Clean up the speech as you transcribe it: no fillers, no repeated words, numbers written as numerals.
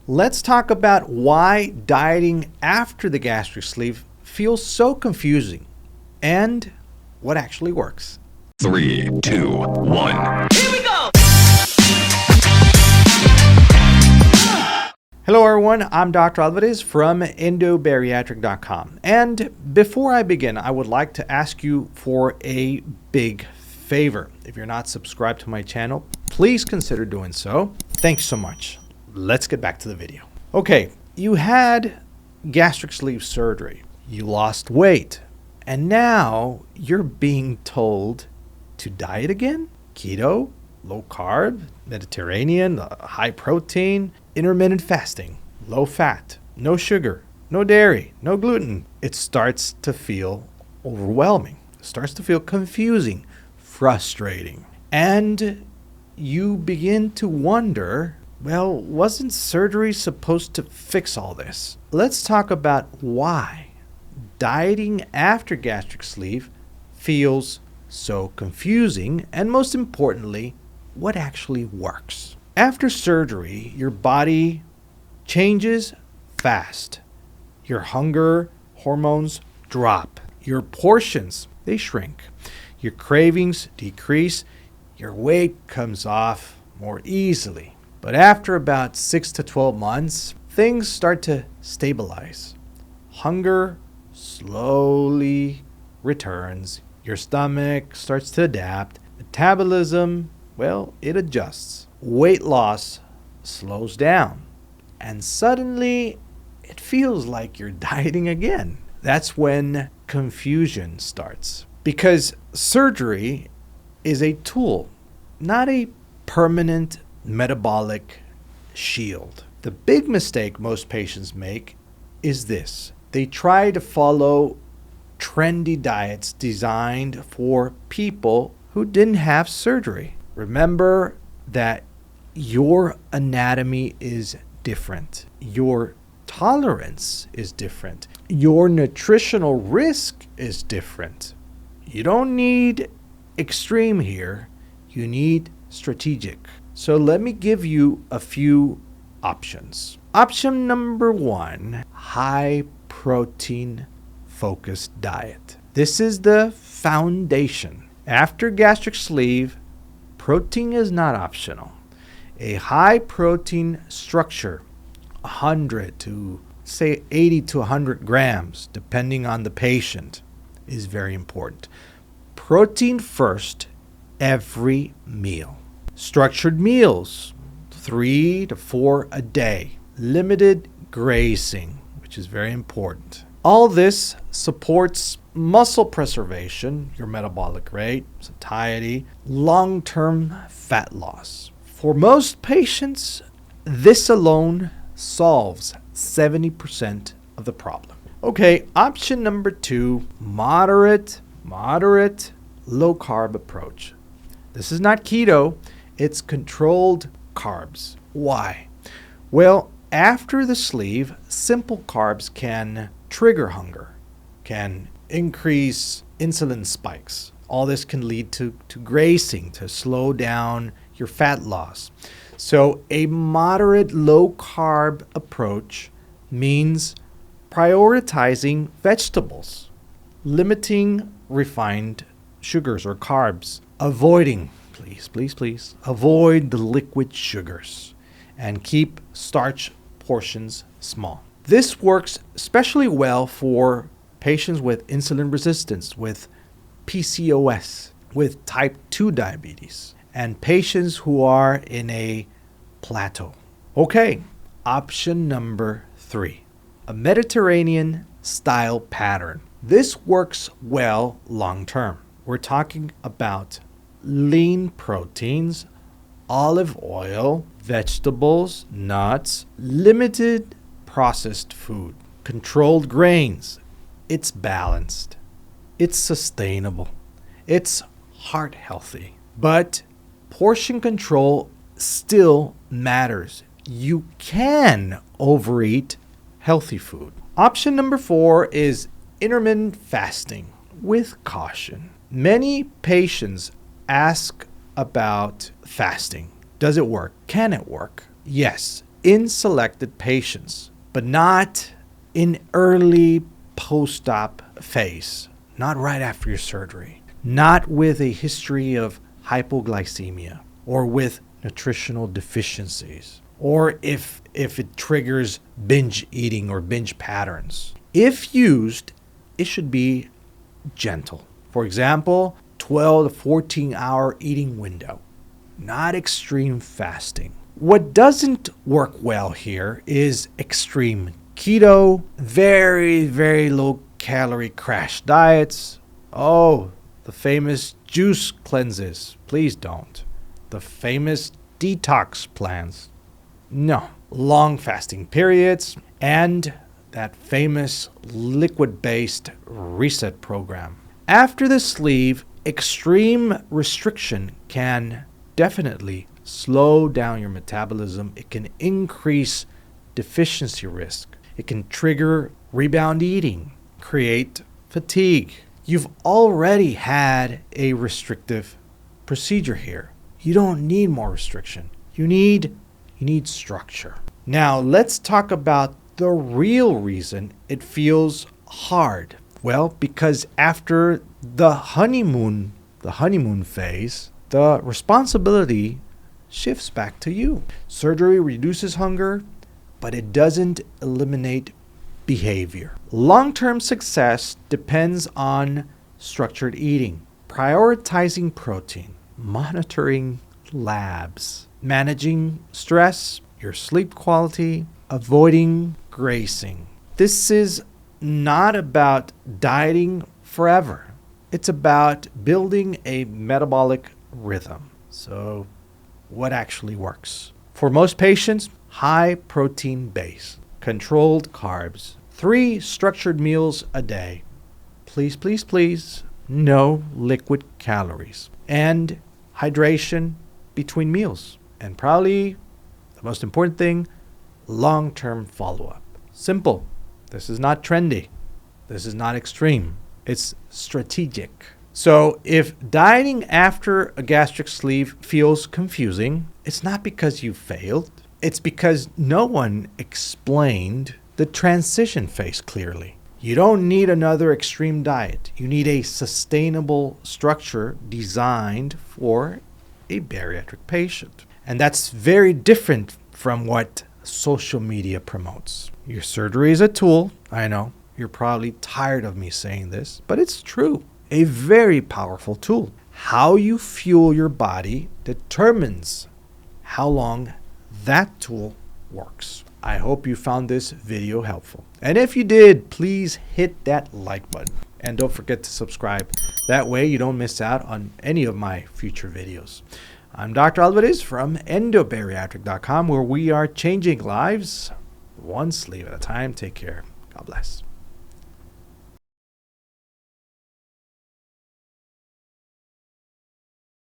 Let's talk about why dieting after the gastric sleeve feels so confusing and what actually works. 3, 2, 1. Here we go! Hello everyone, I'm Dr. Alvarez from endobariatric.com. And before I begin, I would like to ask you for a big favor. If you're not subscribed to my channel, please consider doing so. Thanks so much. Let's get back to the video. Okay, you had gastric sleeve surgery, you lost weight, and now you're being told to diet again? Keto, low carb, Mediterranean, high protein, intermittent fasting, low fat, no sugar, no dairy, no gluten. It starts to feel overwhelming. It starts to feel confusing, frustrating. And you begin to wonder, well, wasn't surgery supposed to fix all this? Let's talk about why dieting after gastric sleeve feels so confusing, and most importantly, what actually works. After surgery, your body changes fast. Your hunger hormones drop. Your portions, they shrink. Your cravings decrease. Your weight comes off more easily. But after about 6 to 12 months, things start to stabilize. Hunger slowly returns. Your stomach starts to adapt. Metabolism, well, it adjusts. Weight loss slows down. And suddenly, it feels like you're dieting again. That's when confusion starts. Because surgery is a tool, not a permanent metabolic shield. The big mistake most patients make is this. They try to follow trendy diets designed for people who didn't have surgery. Remember that your anatomy is different. Your tolerance is different. Your nutritional risk is different. You don't need extreme here. You need strategic. So let me give you a few options. Option number 1, high protein focused diet. This is the foundation. After gastric sleeve, protein is not optional. A high protein structure, 100 to say 80 to 100 grams, depending on the patient, is very important. Protein first every meal. Structured meals, 3 to 4 a day. Limited grazing, which is very important. All this supports muscle preservation, your metabolic rate, satiety, long-term fat loss. For most patients, this alone solves 70% of the problem. Okay, option number 2, moderate, low carb approach. This is not keto, it's controlled carbs. Why? Well, after the sleeve, simple carbs can trigger hunger, can increase insulin spikes. All this can lead to grazing, to slow down your fat loss. So a moderate low carb approach means prioritizing vegetables, limiting refined sugars or carbs, avoiding, please, avoid the liquid sugars, and keep starch portions small. This works especially well for patients with insulin resistance, with PCOS, with type 2 diabetes, and patients who are in a plateau. Okay, option number 3, a Mediterranean style pattern. This works well long term. We're talking about lean proteins, olive oil, vegetables, nuts, limited processed food, controlled grains. It's balanced. It's sustainable. It's heart healthy. But portion control still matters. You can overeat healthy food. Option number 4 is intermittent fasting with caution. Many patients ask about fasting. Does it work? Can it work? Yes, in selected patients, but not in early post-op phase, not right after your surgery, not with a history of hypoglycemia or with nutritional deficiencies, or if it triggers binge eating or binge patterns. If used, it should be gentle. For example, 12 to 14 hour eating window, not extreme fasting. What doesn't work well here is extreme keto, very, very low calorie crash diets. Oh, the famous juice cleanses. Please don't. The famous detox plans. No. Long fasting periods and that famous liquid-based reset program. After the sleeve, extreme restriction can definitely slow down your metabolism. It can increase deficiency risk. It can trigger rebound eating, create fatigue. You've already had a restrictive procedure here. You don't need more restriction. You need structure. Now, let's talk about the real reason it feels hard. Well, because after the honeymoon phase, the responsibility shifts back to you. Surgery reduces hunger, but it doesn't eliminate behavior. Long-term success depends on structured eating, prioritizing protein, monitoring labs, managing stress, your sleep quality, avoiding grazing. This is not about dieting forever. It's about building a metabolic rhythm. So, what actually works? For most patients, high protein base, controlled carbs, 3 structured meals a day. Please, please, please, no liquid calories. And hydration between meals. And probably the most important thing, long-term follow-up. Simple. This is not trendy. This is not extreme. It's strategic. So if dieting after a gastric sleeve feels confusing, it's not because you failed. It's because no one explained the transition phase clearly. You don't need another extreme diet. You need a sustainable structure designed for a bariatric patient. And that's very different from what social media promotes. Your surgery is a tool. I know you're probably tired of me saying this, but it's true. A very powerful tool. How you fuel your body determines how long that tool works. I hope you found this video helpful. And if you did, please hit that like button. And don't forget to subscribe. That way you don't miss out on any of my future videos. I'm Dr. Alvarez from endobariatric.com, where we are changing lives one sleeve at a time. Take care. God bless.